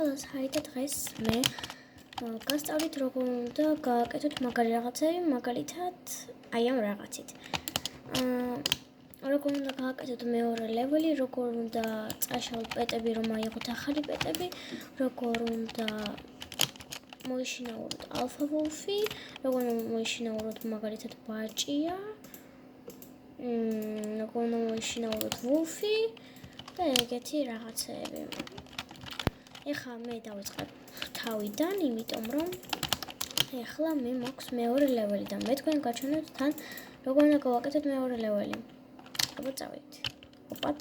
ყველას ჰაი და დღეს მე გასწავლით როგორ უნდა გააკეთოთ მაგარი რაღაცები, მაგალითად აი ამ რაღაცით. როგორ უნდა გააკეთოთ მეორე ლეველი, როგორ უნდა წაშალოთ პეტები, რომ აიღოთ ახალი პეტები, როგორ უნდა მოიშინაუროთ ალფა ვულფი, როგორ უნდა მოიშინაუროთ მაგალითად ბაჭია, როგორ უნდა მოიშინაუროთ ვულფი და ეგეთი რაღაცები. ეხლა მე დავიწყებ თავიდან, იმიტომ რომ ეხლა მე მაქვს მეორე ლეველი და მე თქვენ გაჩვენებთ თან როგორ უნდა გავაკეთოთ მეორე ლეველი. აბა წავიდეთ. ოპაც.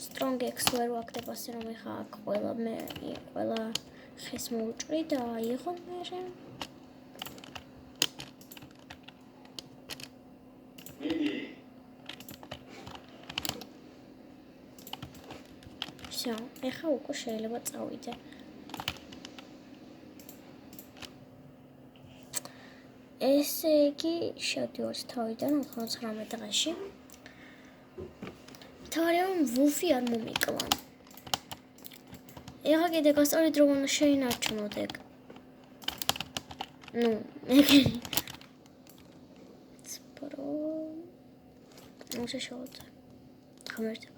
Strong X ვერ ვაკეთებ ასე რომ ეხლა აქ ყველა ხეს მოვუჭრი და აიღო მერე. Всё, ეხლა უკვე შეიძლება წავიდე. ესე იგი, შევდივართ თავიდან 99 დღეში. თავარია რომ ვულფი არ მომიკლან. ეხლა კიდე გასწავლით როგორ უნდა შეინარჩუნოთ ეგ. ნუ, ეგ სპრო. ნუ შეშოვოთ. ღმერთო.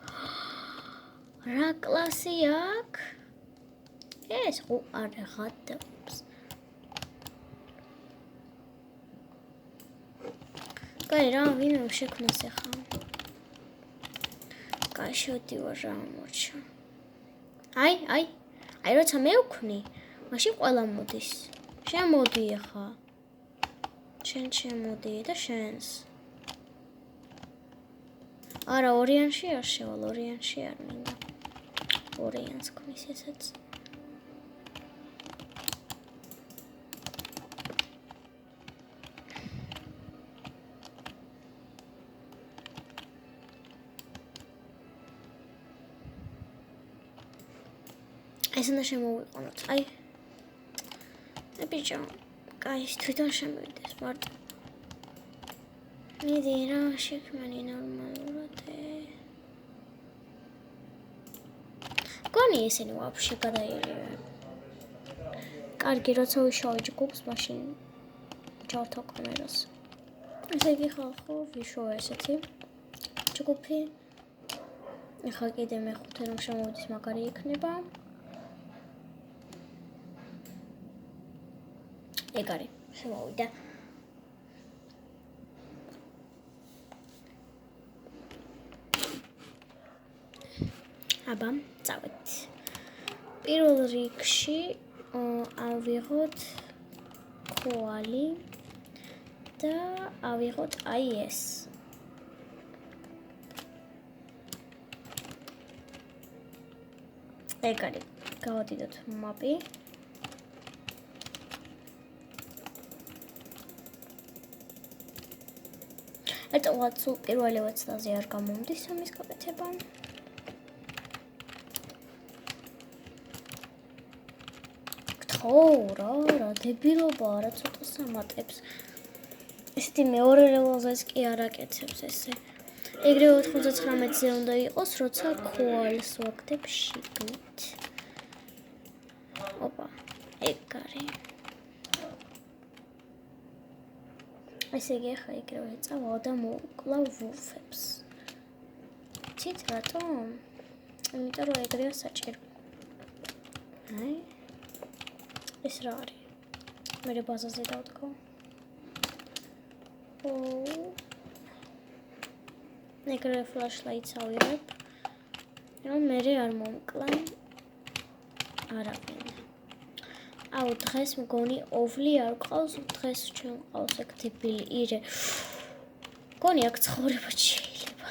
რა კლასი აქვს? ეს არ ღადავს. კაი, რა ვინმე შექმნას ახლა? კაი, შევდივარ რა მორჩა. აი, როცა მე ვქნი, მაშინ ყველა მოდის. შემოდი ახლა. შენ შემოდი და შენს. არა, ორიანში არ შევალ, ორიანში არ მინდა. ორიანს ქმნის ესეც. ეს უნდა შემოვიყვანოთ. აი. ბიჭო, კაი, თვითონ შემოვიდეს მარტო. მიდი რა შექმნი ნორმალურად. გონი ესენი ვაფშე გადაიელია. კარგი, როცა ვიშოვე ჯგუფს, მაშინ ჯავთო კამერას. ესე იგი ხალხო, ვიშოვე ესეთი ჯგუფი. ეხლა კიდე მეხუთე რომ შემოვიდეს მაგარი იქნება. ეგ არის, შემოვიდა. აბა, წავედით. პირველ რიგში ავიღოთ ქოალი და ავიღოთ აი ეს. ეგ არის, გავადიდოთ მაპი. ერთად სულ პირველი ვეცდაზე არ გამომდის ამის გაკეთება. რა დებილობა რა ცოტა სამატებს. ესეთი მეორე ლეველზეც კი არ აკეთებს ესე. ეგრევე 99-ზე უნდა იყოს, როცა ქოალს ვაკეთებ შიგნით. ოპა, ეგ არის. ესე იგი ახლა ეგრევე წავალ და მოვკლავ ვულფებს. ცით რატომ? იმიტომ რომ ეგრეა საჭირო. აი ეს რა არის? მე ბაზაზე დავთქო. ეგრევე ფლაშლაიტს ავიღებ. რომ მე არ მომკლან. არავინ. აუ დღეს მგონი ოვლი არ ყავს, დღეს ჩვენ ყავს ეგ დებილი ირე. მგონი აქ ცხოვრება შეიძლება.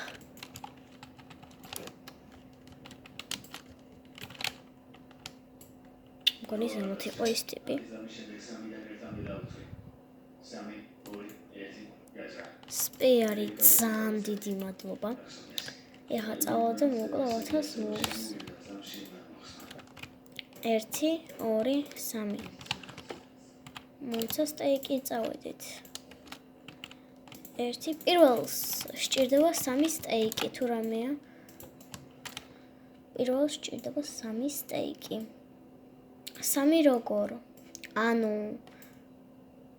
მგონი ზემოთ იყო ის ტიპი. სპეარი ძალიან დიდი მადლობა. ეხლა წავალ და მოკლავ 1000 ვულფს. 1 2 3 მოიცა სტეიკი წავედით. 1 პირველს სჭირდება 3 სტეიკი თუ რამეა. პირველს სჭირდება 3 სტეიკი. 3 როგორ? ანუ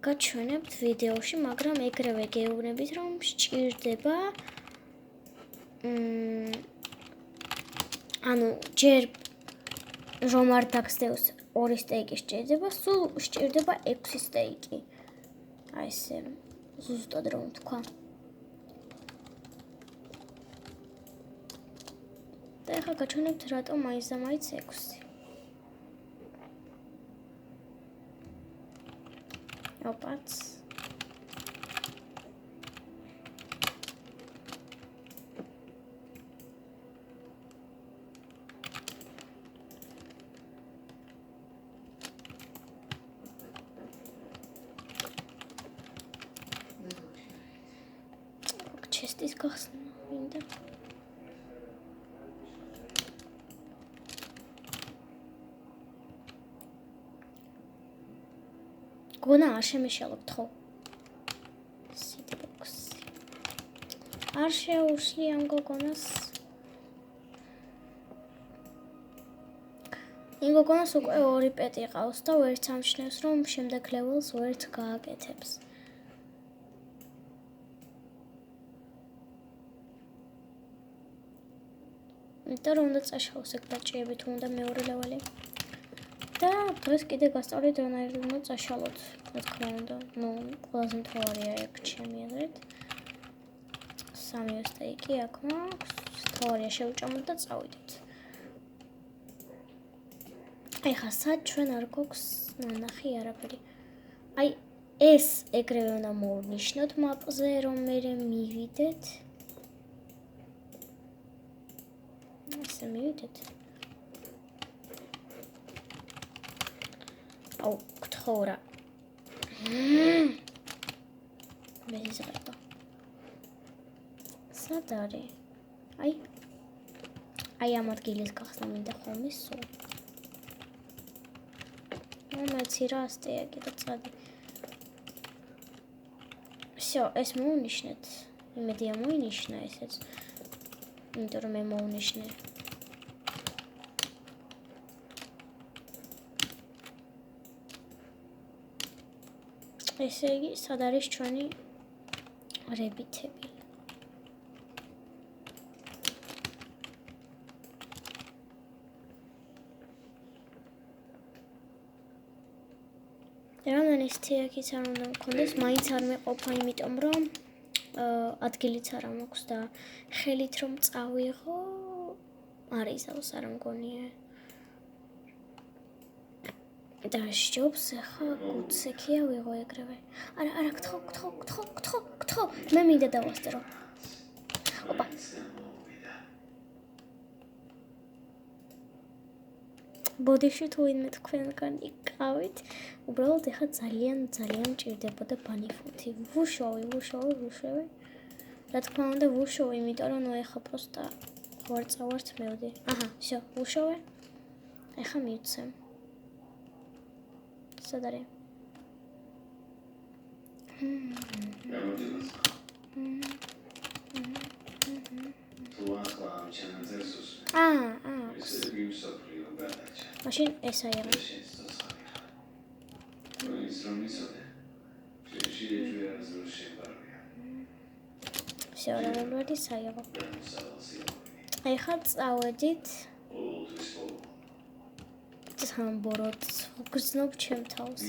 გაჩვენებთ ვიდეოში, მაგრამ ეგრევე გეუბნებით, რომ სჭირდება ანუ ჯერ რომ არ დაგსდევს 2 სტეიკი სჭირდება, სულ სჭირდება 6 სტეიკი. აი ესე ზუსტად რომ თქვა. და ახლა გაჩვენებთ რატომ მაინც და მაინც 6. ოპაც. ჩესტის გახსნა მინდა. გონა არ შემეშალობთ ხო? სიტბოქსი. არ შეუშლი ამ გოგონას. იმ გოგონას უკვე 2 პეტი ყავს და ვერც ამჩნევს, რომ შემდეგ ლეველს ვერც გააკეთებს. იმიტომ რომ უნდა წაშალოს ეგ ბაჭიები თუ უნდა მეორე ლეველი. და დღეს კიდე გასწავლით რანაირად უნდა წაშალოთ, რა თქმა უნდა. ნუ ყველაზე მთავარია ეგ ჩემი აზრით. 3 სტეიკი აქ მაქვს. მთავარია შევჭამოთ და წავიდეთ. ეხლა სად ჩვენ არ გვაქვს ნანახი არაფერი. აი ეს ეგრევე უნდა მოვნიშნოთ მაპზე, რომ მე მივიდეთ. ესე მივიდეთ. აუ, გთხოვ რა. მე იზღება. სად არის? აი ამ ადგილის გახსნა მინდა ხოლმე სულ. მომეცი რა სტეიკი და წადი. всё, ეს მოვნიშნეთ. იმედია მოინიშნა ესეც. იმიტომ რომ მე მოვნიშნე. ესე იგი, სად არის ჩვენი რებითები? რამდენი სტეიკიც არ უნდა მქონდეს, მაინც არ მეყოფა, იმიტომ რომ ადგილიც არ მაქვს და ხელით რომ წავიღო, არ იზავს არ მგონია. და შობს ახლა გუცექია ვიღო ეგრევე. არა, გთხოვ. მე მინდა დავასწრო. ოპა. ბოდიში თუ ვინმე თქვენგან იკავით, უბრალოდ ახლა ძალიან მჭირდებოდა ბანიფუთი. ვუშოვი. რა თქმა უნდა ვუშოვი, იმიტომ რომ ნუ ახლა პროსტა ვარ მევდი. აჰა, всё, ვუშოვე. ახლა მივცემ. სად არის? მაშინ ეს აიღო. всё, რა საიღო. ახლა წავედით. სამბოროდ გრძნობ ჩემ თავს.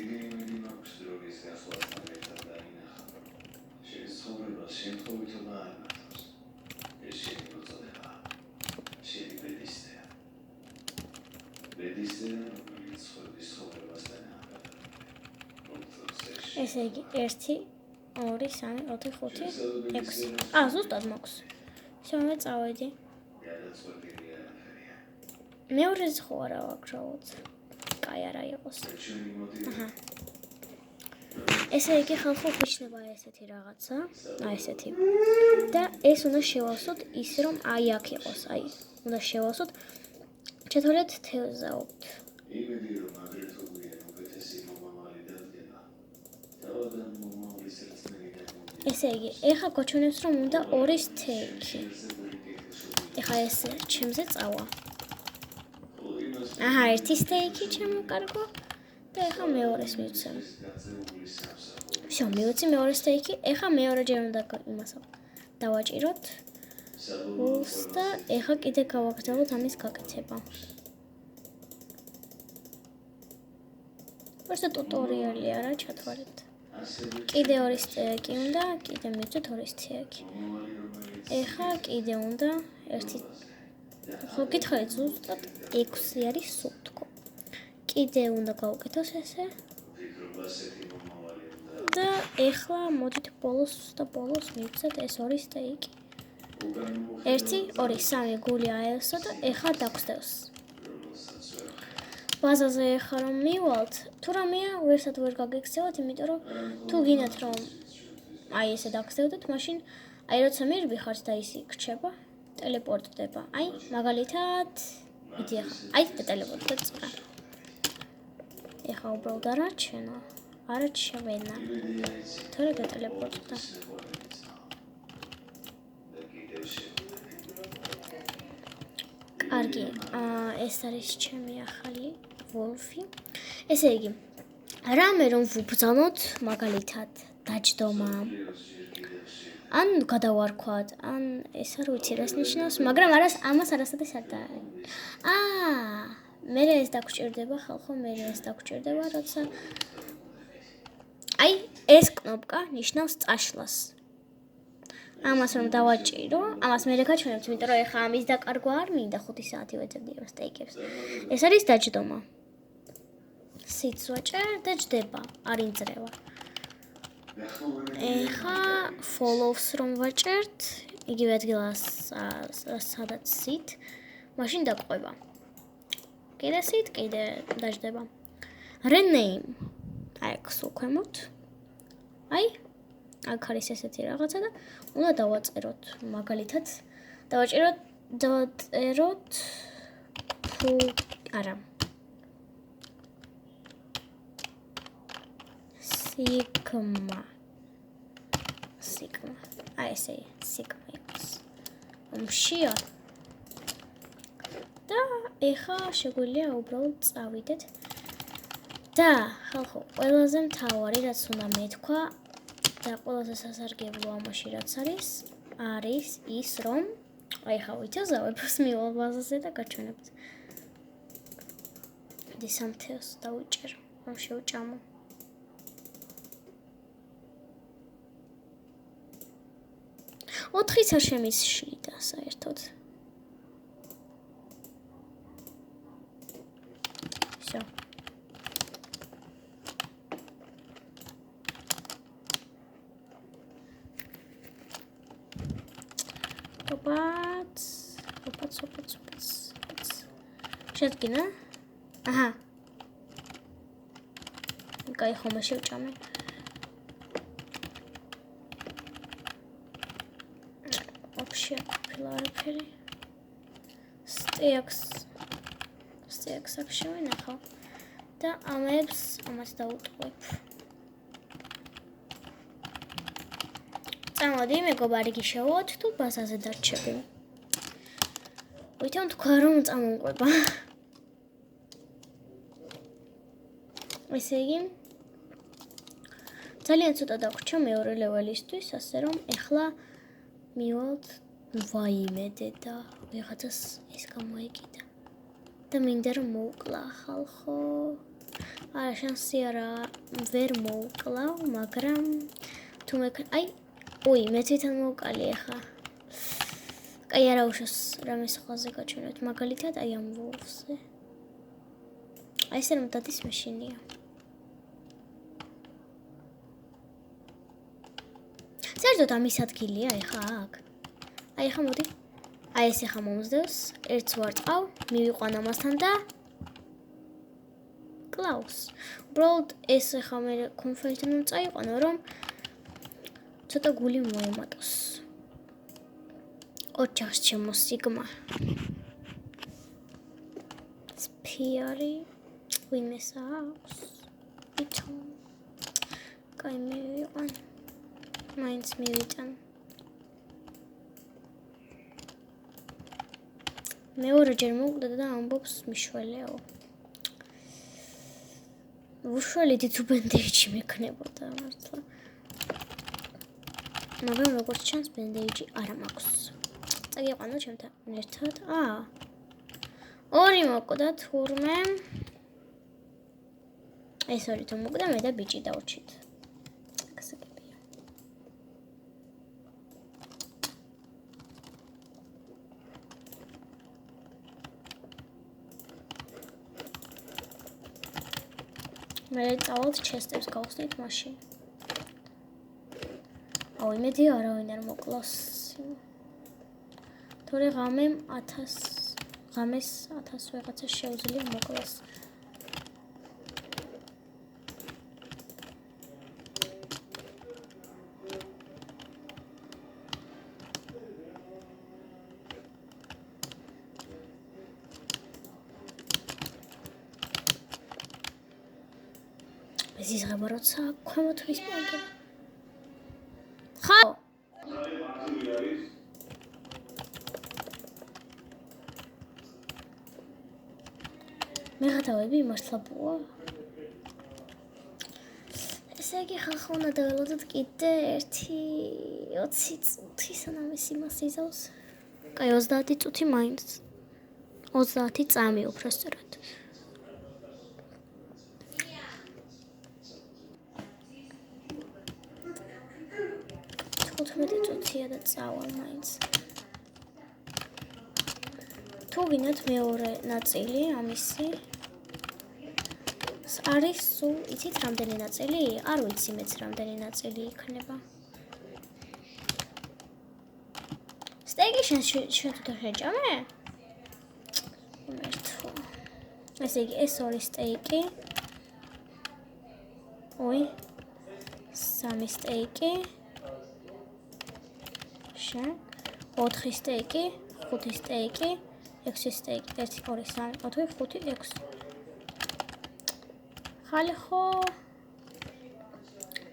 ესე იგი 1 2 3 4 5 6. ზუსტად მოქვს. всё, მე წავედი. მეორეც ხო არა ვაკრავოთ. კაი არა იყოს. აჰა. ესე იგი ხალხო გვიჩნება ესეთი რაღაცა, ესეთი. და ეს უნდა შევასოთ ისე რომ აი აქ იყოს, უნდა შევასოთ. ჩათვალეთ თევზაობთ. ესე იგი, ეხლა გვაჩვენებს რომ უნდა 2 სტეიკი. ეხლა ეს ჩემზე წავა. აჰა, ერთი სტეიკი ჩემოკარგო და ეხლა მეორეს მივცემ. всё, მივეცი მეორე სტეიკი, ეხლა მეორეჯერ უნდა იმასო. დავაჭიროთ. ვულს და ეხლა კიდე გავაგრძელოთ ამის გაკეთება. просто ტუტორიალი არა, ჩათვალეთ. კიდე ორი სტეიკი უნდა, კიდე მივცეთ ორი სტეიკი. ეხლა კიდე უნდა ერთი ხო გითხარით ზუსტად 6 არის სულ თქო. კიდე უნდა გავუკეთოს ესე. და ეხლა მოდით ბოლოს მივცეთ ეს ორი სტეიკი. 1 2 3 გული აელსო და ეხლა დაგხვდევს. ბაზაზე ეხლა რომ მივალთ, თუ რამეა ვერსად ვერ გაგექცევათ, იმიტომ რომ თუ გინდათ რომ აი ესე დაგხვდეთ, მაშინ აი როცა მირბიხართ და ისი გრჩება, ტელეპორტდება. აი, მაგალითად, იცი ახლა. აი და ტელეპორტდება. ეხლა უბრალოდ არაჩვენა. თორე დატელეპორტდა. კარგი, ეს არის ჩემი ახალი ვოლფი. ესე იგი, რამე რომ ვუბრძანოთ, მაგალითად, დაჯდომა. ან გადავარქვათ, ან ეს არ ვიცი რას ნიშნავს, მაგრამ ამას არასოდეს არ და. მე ეს დაგჭირდება, ხალხო, როცა აი, ეს კნოპკა ნიშნავს წაშლას. ამას რომ დავაჭირო, ამას მე გაჩვენებთ, იმიტომ რომ ეხლა ამის დაკარგვა არ მინდა 5 საათი ვეძებდი ამ სტეიკებს. ეს არის დაჯდომა. სიც ვაჭერ და ჯდება, არ იმძრევა. ეხლა follows რომ ვაჭერთ, იგივე ადგილას სადაც სით, მაშინ დაყვება. კიდე სით, კიდე დაჯდება. rename. აი, სულ ქვემოთ. აი, აქ არის ესეთი რაღაცა და უნდა დავაწეროთ, მაგალითად, დავაწეროთ არა. Sigma. აი ესე, Sigma იყოს. მშია. და ეხლა შეგვიძლია უბრალოდ წავიდეთ. და ხალხო, ყველაზე მთავარი რაც უნდა მეთქვა და ყველაზე სასარგებლო ამაში რაც არის ის რომ აი ხა ვიცავებ მივალ ბაზაზე და გაჩვენებთ. დისამთეოს დავიჭერ, რომ შევჭამო. ოთხიც არ შემისშლიდა საერთოდ. всё. Опац. შედგინა? აჰა. კაი ხომ შევჭამე. вообще купила არაფერი. სტეაქს აქ შევინახავ და ამას დავუტყვებ. წამოდი მეგობარი გიშევოთ თუ ბაზაზე დარჩები. ვითომ თქვა რომ წამოვყვება. ესე იგი ძალიან ცოტა დაგვრჩა მეორე ლეველისთვის, ასე რომ ეხლა მივალთ ვაიმედე და ვიღაცას ეს გამოეკიდა. და მინდა რომ მოვკლა ხალხო. არა შანსი არა, ვერ მოვკლავ, მაგრამ თუ აი მე თვითონ მოვკალი ახლა. კაი არა უშოს რამე სხვაზე გაჩვენოთ, მაგალითად აი ამ ვოლფზე. აი ესე რომ დადის მაშინია. საერთოდ ამის ადგილია ახლა აქ. აი ახლა მოდი. აი ეს ახლა მომზდევს, ერთს ვარწყავ, მივიყვან ამასთან და კლავს. უბრალოდ ეს ახლა მე კონფერენციდან უნდა წაიყვანო, რომ ცოტა გული მოემატოს. ოჯახს ჩემო Sigma. სპიარი ვინმეს აქვს. ვითომ. კაი მივიყვან. მაინც მივიტან. მეორეჯერ მოკვდა და ამბობს მიშველეო. უშუალოდ თუ ბენდეიჯი მექნებოდა მართლა. მაგრამ როგორც ჩანს ბენდეიჯი არ მაქვს. წაგიყვანო ჩემთან ერთად. ორი მოკვდა თურმე. ეს ორი თუ მოკვდა მე და ბიჭი დავრჩით. გასაგებია. მე წავალთ ჩესტებს გავხსნით მაშინ. იმედი არავინ არ მოკლას. თორე ღამეს 1000 ვიღაცა შეუძლია მოკლას. ეს იზღება როცა ქვემოთ ვისპონდე. ხაო მე ხათავები მართლა ბუა. ესე იგი ხალხო უნდა დაველოდოთ კიდე 20 წუთი სანამ ეს იმას იზავს. კაი 30 წუთი მაინც. 30 წამი უბრალოდ. 15 წუთია და წავალ მაინც. თუ გინდათ მეორე ნაწილი ამისი არის სულ იცით რამდენი ნაწილი? არ ვიცი მეც რამდენი ნაწილი იქნება. სტეიგი შენ თვითონ შეჭამე? მერტო. ესე იგი ეს ორი სტეიკი. ოი. სამი სტეიკი. 4 სტეიკი, 5 სტეიკი, 6 სტეიკი, 1 2 3 4 5 6. ხალხო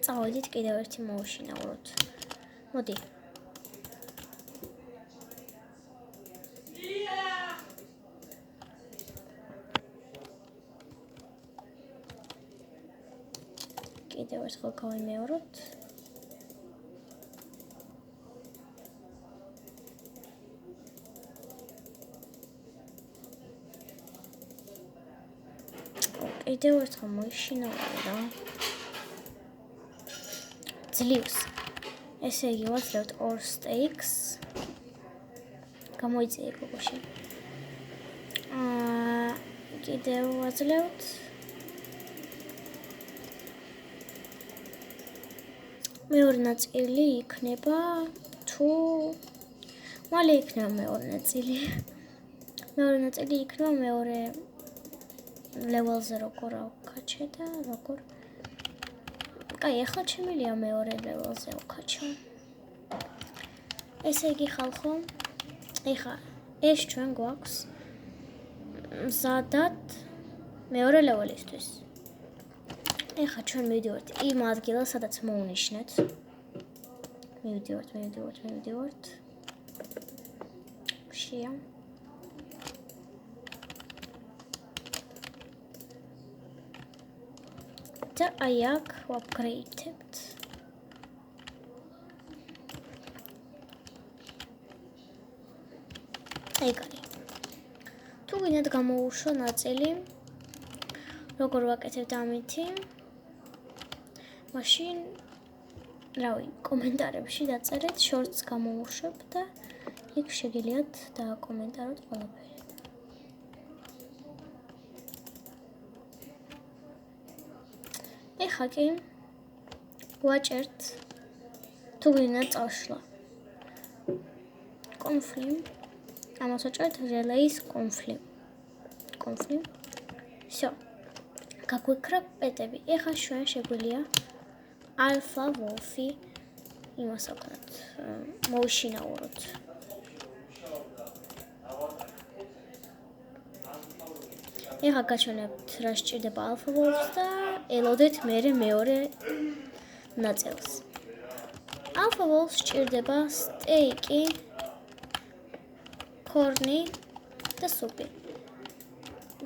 წავედით კიდევ ერთი მოუშინაუროთ. მოდი. კიდევ ერთხელ გავიმეოროთ. კიდევ ერთხელ მოიშინაურე რა. ძლივს. ესე იგი ვაძლევთ 2 სტეიკს. გამოიწია გოგოში. კიდევ ვაძლევთ მეორე ნაწილი იქნება თუ მალე იქნება მეორე ნაწილი. მეორე ნაწილი იქნება მეორე level-ზე როგორ ავკაჩე და როგორ. კაი, ახლა შემიძლია მეორე level-ზე ავკაჩო. ესე იგი ხალხო, ეხა ეს ჩვენ გვაქვს მზადად მეორე level-ისთვის. ეხა ჩვენ მივიდივართ იმ ადგილას, სადაც მოვნიშნეთ. მივიდივართ. შია. და აი აქ ვაპგრეიდებთ. ეგარი. თუ გინდათ გამოუშვა ნაწილი, როგორ ვაკეთებთ ამითი, მაშინ რავი, კომენტარებში დაწერეთ, შორტს გამოუშვებ და იქ შეგიძლიათ დააკომენტაროთ ყველაფერი. ეხა კი ვაჭერთ თუ გინდათ წავშლა. კონფლიმ. ამას ვაჭერთ relais კონფლიმ. всё. გაგვიქრა პეტები. ეხა ჩვენ შეგვიძლია ალფა ვოლფი იმას ვქნათ. მოვიშინაუროთ. ეხა გაჩვენებთ რა სჭირდება ალფა ვოლფს და ელოდეთ მეორე ნაწილს. ალფა ვოლფს სჭირდება სტეიკი, კორნი და სუპი.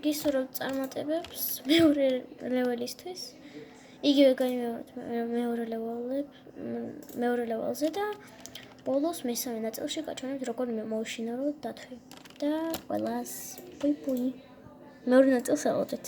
გისურვებთ წარმატებებს მეორე ლეველისთვის. იგივე გაიმეორეთ მეორე ლეველზე და ბოლოს მესამე ნაწილში გაჩვენებთ როგორ მოუშინაუროთ დათვი და ყველას პუი. მეორე ნაწილს ელოდეთ.